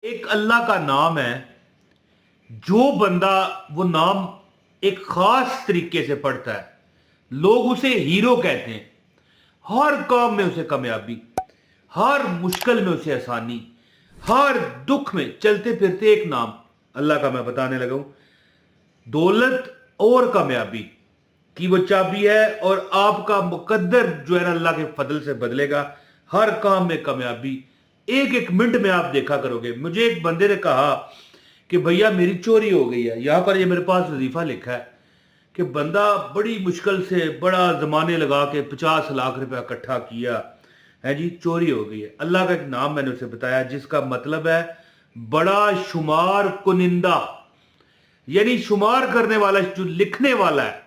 एक अल्लाह का नाम है, जो बंदा वो नाम एक खास तरीके से पढ़ता है, लोग उसे हीरो कहते हैं। हर काम में उसे कामयाबी, हर मुश्किल में उसे आसानी, हर दुख में चलते फिरते एक नाम अल्लाह का मैं बताने लगा हूं। दौलत और कामयाबी की वो चाबी है, और आपका मुकद्दर जो है ना अल्लाह के फजल से बदलेगा। हर काम में कामयाबी, एक एक मिनट में आप देखा करोगे। मुझे एक बंदे ने कहा कि भैया मेरी चोरी हो गई है। यहां पर ये मेरे पास वजीफा लिखा है कि बंदा बड़ी मुश्किल से बड़ा जमाने लगा के 50 लाख रुपया इकट्ठा किया है जी, चोरी हो गई है। अल्लाह का एक नाम मैंने उसे बताया जिसका मतलब है बड़ा शुमार कुनिंदा, यानी शुमार करने वाला, जो लिखने वाला है।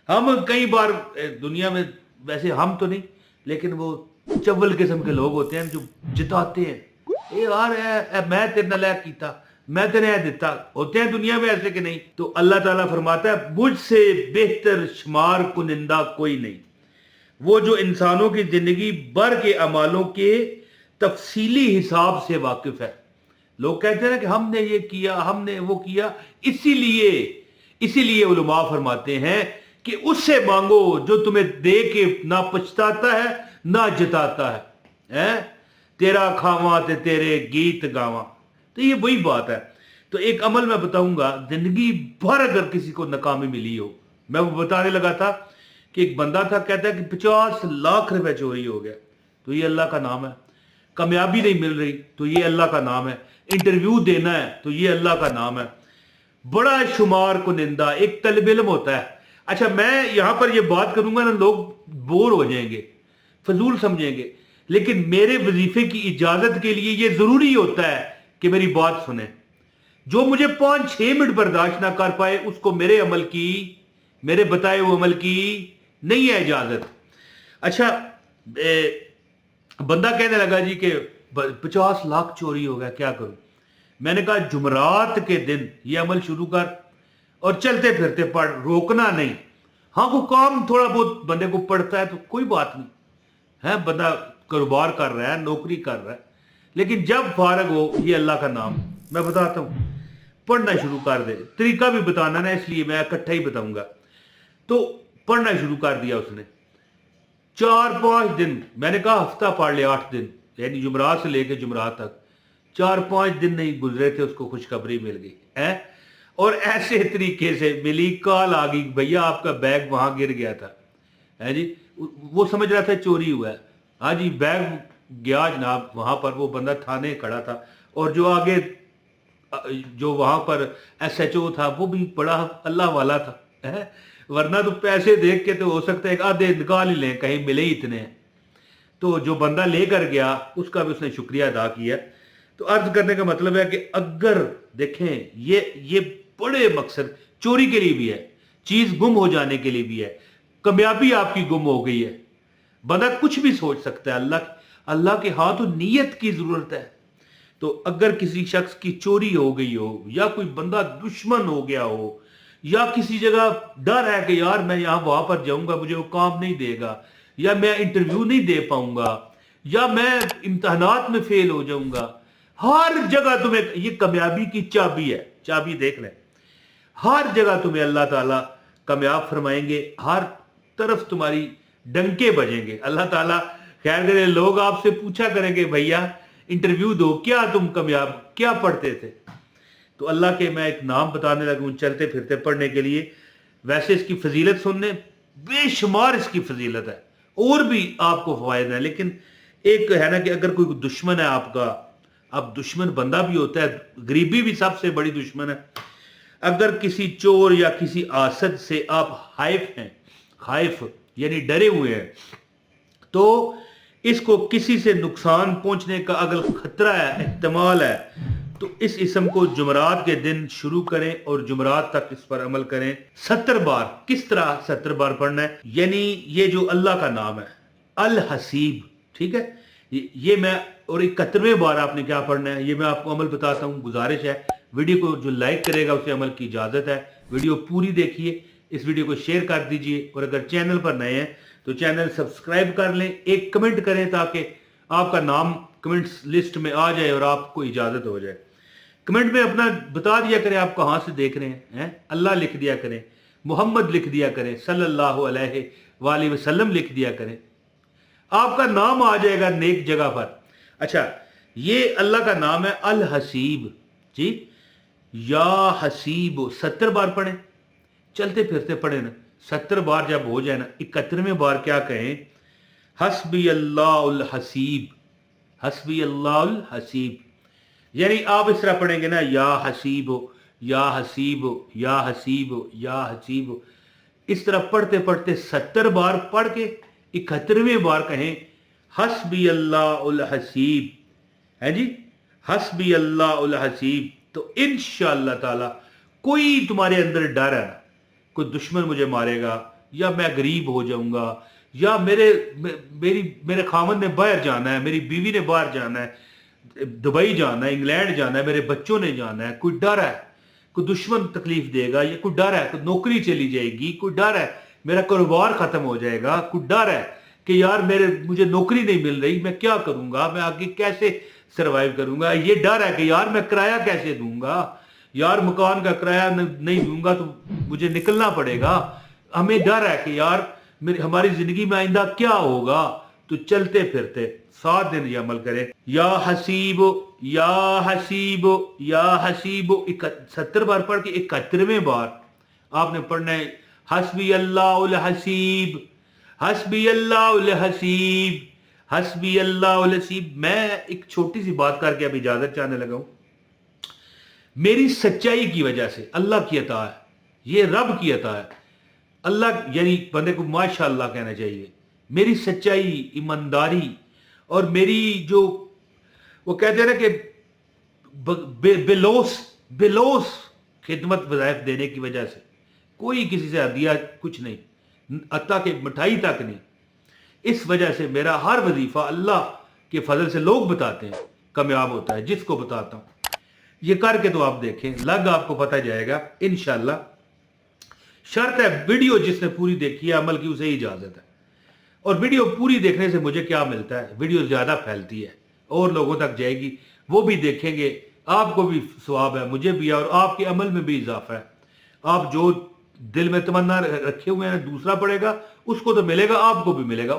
हम कई बार दुनिया में, वैसे हम तो नहीं, लेकिन वो चव्वल किस्म के लोग होते हैं जो जिताते हैं, ए यार मैं तेरे नाल कीता, मैं तेने ए दिता। होते हैं दुनिया में ऐसे कि नहीं। तो अल्लाह ताला फरमाता है मुझसे बेहतर शुमार कुनिंदा कोई नहीं, वो जो इंसानों की जिंदगी भर के अमालों के तफसीली हिसाब से वाकिफ है। लोग कहते हैं ना कि हमने ये किया, हमने वो किया, इसीलिए इसीलिए उलमा फरमाते हैं कि उससे मांगो जो तुम्हें दे के ना पछताता है ना जताता है? तेरा खावा ते तेरे गीत गावा। तो ये वही बात है। तो एक अमल मैं बताऊंगा, जिंदगी भर अगर किसी को नाकामी मिली हो, मैं वो बताने लगा था कि एक बंदा था, कहता है कि 50 लाख रुपए चोरी हो गया। तो ये अल्लाह का नाम है। कामयाबी नहीं मिल रही, तो ये अल्लाह का नाम है। इंटरव्यू देना है, तो ये अल्लाह का नाम है। बड़ा शुमार कुनिंदा एक तलब इल्म होता है। अच्छा, मैं यहां पर ये बात करूंगा ना, लोग बोर हो जाएंगे, फजूल समझेंगे, लेकिन मेरे वजीफे की इजाजत के लिए ये जरूरी होता है कि मेरी बात सुने। जो मुझे 5-6 मिनट बर्दाश्त ना कर पाए, उसको मेरे अमल की, मेरे बताए हुए अमल की नहीं है इजाजत। अच्छा, बंदा कहने लगा जी कि 50 लाख चोरी हो गया, क्या करूं? मैंने कहा जुमरात के दिन ये अमल शुरू कर, और चलते फिरते पढ़, रोकना नहीं। हाँ, को काम थोड़ा बहुत बंदे को पड़ता है तो कोई बात नहीं है, बंदा कारोबार कर रहा है, नौकरी कर रहा है, लेकिन जब फारग हो, ये अल्लाह का नाम मैं बताता हूं, पढ़ना शुरू कर दे। तरीका भी बताना ना, इसलिए मैं इकट्ठा ही बताऊंगा। तो पढ़ना शुरू कर दिया उसने। 4-5 दिन, मैंने कहा हफ्ता पढ़ लिया, 8 दिन, यानी जुमरात से लेकर जुमरात तक 4-5 दिन नहीं गुजरे थे, उसको खुशखबरी मिल गई है। और ऐसे तरीके से मिली, कॉल आ गई, भैया आपका बैग वहां गिर गया था, है जी। वो समझ रहा था चोरी हुआ है। हाँ जी, बैग गया जनाब, वहां पर वो बंदा थाने खड़ा था, और जो आगे जो वहां पर एसएचओ था वो भी बड़ा अल्लाह वाला था, है? वरना तो पैसे देख के तो हो सकता है आधे निकाल ही लें, कहीं मिले ही इतने हैं। तो जो बंदा लेकर गया उसका भी उसने शुक्रिया अदा किया। तो अर्ज करने का मतलब है कि अगर देखें, ये बड़े मकसद चोरी के लिए भी है, चीज गुम हो जाने के लिए भी है, कामयाबी आपकी गुम हो गई है, बंदा कुछ भी सोच सकता है। अल्लाह के हाथ तो नीयत की जरूरत है। तो अगर किसी शख्स की चोरी हो गई हो, या कोई बंदा दुश्मन हो गया हो, या किसी जगह डर है कि यार मैं यहां वहां पर जाऊंगा मुझे वो काम नहीं देगा, या मैं इंटरव्यू नहीं दे पाऊंगा, या मैं इम्तहानात में फेल हो जाऊंगा, हर जगह तुम्हें ये कामयाबी की चाबी है। चाबी देख लें, हर जगह तुम्हें अल्लाह ताला कामयाब फरमाएंगे, हर तरफ तुम्हारी डंके बजेंगे। अल्लाह ताला खैर करे, लोग आपसे पूछा करेंगे भैया इंटरव्यू दो, क्या तुम कामयाब, क्या पढ़ते थे? तो अल्लाह के मैं एक नाम बताने लगा हूं चलते फिरते पढ़ने के लिए। वैसे इसकी फजीलत सुनने, बेशुमार इसकी फजीलत है, और भी आपको फवायद है, लेकिन एक है ना कि अगर कोई दुश्मन है आपका, अब दुश्मन बंदा भी होता है, गरीबी भी सबसे बड़ी दुश्मन है। अगर किसी चोर या किसी आसद से आप हाइफ हैं, खाइफ यानी डरे हुए हैं, तो इसको किसी से नुकसान पहुंचने का अगर खतरा है, एहतमाल है, तो इस इसम को जुमरात के दिन शुरू करें और जुमरात तक इस पर अमल करें 70 बार। किस तरह 70 बार पढ़ना है? यानी ये जो अल्लाह का नाम है अल हसीब, ठीक है, ये मैं, और 71वें बार आपने क्या पढ़ना है ये मैं आपको अमल बताता हूं। गुजारिश है, वीडियो को जो लाइक करेगा उसे अमल की इजाजत है। वीडियो पूरी देखिए, इस वीडियो को शेयर कर दीजिए, और अगर चैनल पर नए हैं तो चैनल सब्सक्राइब कर लें, एक कमेंट करें ताकि आपका नाम कमेंट्स लिस्ट में आ जाए और आपको इजाज़त हो जाए। कमेंट में अपना बता दिया करें आप कहाँ से देख रहे हैं। अल्लाह लिख दिया करें, मोहम्मद लिख दिया करें, सल्लल्लाहु अलैहि वसल्लम लिख दिया करें, आपका नाम आ जाएगा नेक जगह पर। अच्छा, ये अल्लाह का नाम है अल हसीब जी। या हसीब 70 बार पढ़ें, चलते फिरते पढ़े ना। 70 बार जब हो जाए ना, 71वें बार क्या कहें, हस्बी अल्लाहुल हसीब, हस्बी अल्लाहुल हसीब। यानी आप इस तरह पढ़ेंगे ना, या हसीब या हसीब या हसीब या हसीब। इस तरह पढ़ते पढ़ते 70 बार पढ़ के 71वें बार कहें हस्बी अल्लाहुल हसीब, है जी, हस्बी अल्लाहुल हसीब। तो इंशाअल्लाह ताला कोई तुम्हारे अंदर डर है ना, कोई दुश्मन मुझे मारेगा, या मैं गरीब हो जाऊंगा, या मेरे खामन ने बाहर जाना है, मेरी बीवी ने बाहर जाना है, दुबई जाना है, इंग्लैंड जाना है, मेरे बच्चों ने जाना है, कोई डर है, कोई दुश्मन तकलीफ देगा, या कोई डर है, कोई नौकरी चली जाएगी, कोई डर है मेरा कारोबार खत्म हो जाएगा, कोई डर है कि यार मुझे नौकरी नहीं मिल रही, मैं क्या करूंगा, मैं आगे कैसे सरवाइव करूंगा, ये डर है कि यार मैं किराया कैसे दूंगा, यार मकान का किराया नहीं दूंगा तो मुझे निकलना पड़ेगा, हमें डर है कि यार हमारी जिंदगी में आइंदा क्या होगा। तो चलते फिरते 7 दिन ये अमल करें, या हसीब या हसीब या हसीब 70 बार पढ़ के 71वें बार आपने पढ़ना है हस्बी अल्लाहुल हसीब, हस्बी अल्लाहुल हसीब, हस्बी अल्लाहुल हसीब। मैं एक छोटी सी बात करके अब इजाजत चाहने लगा हूं। मेरी सच्चाई की वजह से अल्लाह की अता है, ये रब की अता है। अल्लाह यानी बंदे को माशाअल्लाह कहना चाहिए। मेरी सच्चाई, ईमानदारी और मेरी जो वो कहते हैं ना कि बेलोस खिदमत वज़ाइफ देने की वजह से कोई किसी से हदिया कुछ नहीं, अता के मिठाई तक नहीं। इस वजह से मेरा हर वजीफा अल्लाह के फजल से लोग बताते हैं कामयाब होता है। जिसको बताता हूं ये करके तो आप देखें, लग आपको पता जाएगा इंशाअल्लाह। शर्त है वीडियो जिसने पूरी देखी है, अमल की, उसे ही इजाजत है। और वीडियो पूरी देखने से मुझे क्या मिलता है, वीडियो ज्यादा फैलती है और लोगों तक जाएगी, वो भी देखेंगे, आपको भी सवाब है, मुझे भी है, और आपके अमल में भी इजाफा है। आप जो दिल में तमन्ना रखे हुए हैं दूसरा पढ़ेगा, उसको तो मिलेगा, आपको भी मिलेगा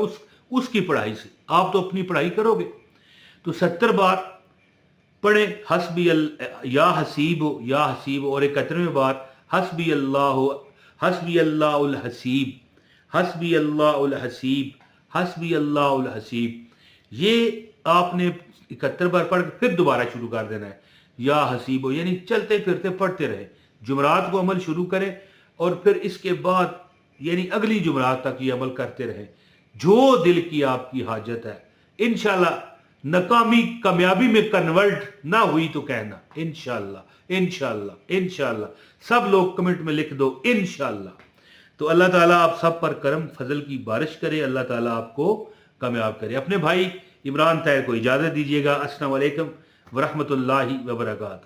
उसकी पढ़ाई से। आप तो अपनी पढ़ाई करोगे। तो 70 बार पढ़े हस्बी या हसीब या हसीब, और 71वें बार हस्बी अल्लाहुल हसीब, हस्बी अल्लाहुल हसीब, हस्बी अल्लाहुल हसीब। ये आपने 71 बार पढ़ के फिर दोबारा शुरू कर देना है या हसीब, यानी चलते फिरते पढ़ते रहे। जुमरात को अमल शुरू करें और फिर इसके बाद यानी अगली जुमरात तक ये अमल करते रहे। जो दिल की आपकी हाजत है, इंशाल्लाह नाकामी कामयाबी में कन्वर्ट ना हुई तो कहना इंशाल्लाह इंशाल्लाह इंशाल्लाह। सब लोग कमेंट में लिख दो इंशाल्लाह। तो अल्लाह ताला आप सब पर करम फजल की बारिश करे, अल्लाह ताला आपको कामयाब करे। अपने भाई इमरान ताहिर को इजाजत दीजिएगा। अस्सलाम वालेकुम व रहमतुल्लाहि व बरकातहू।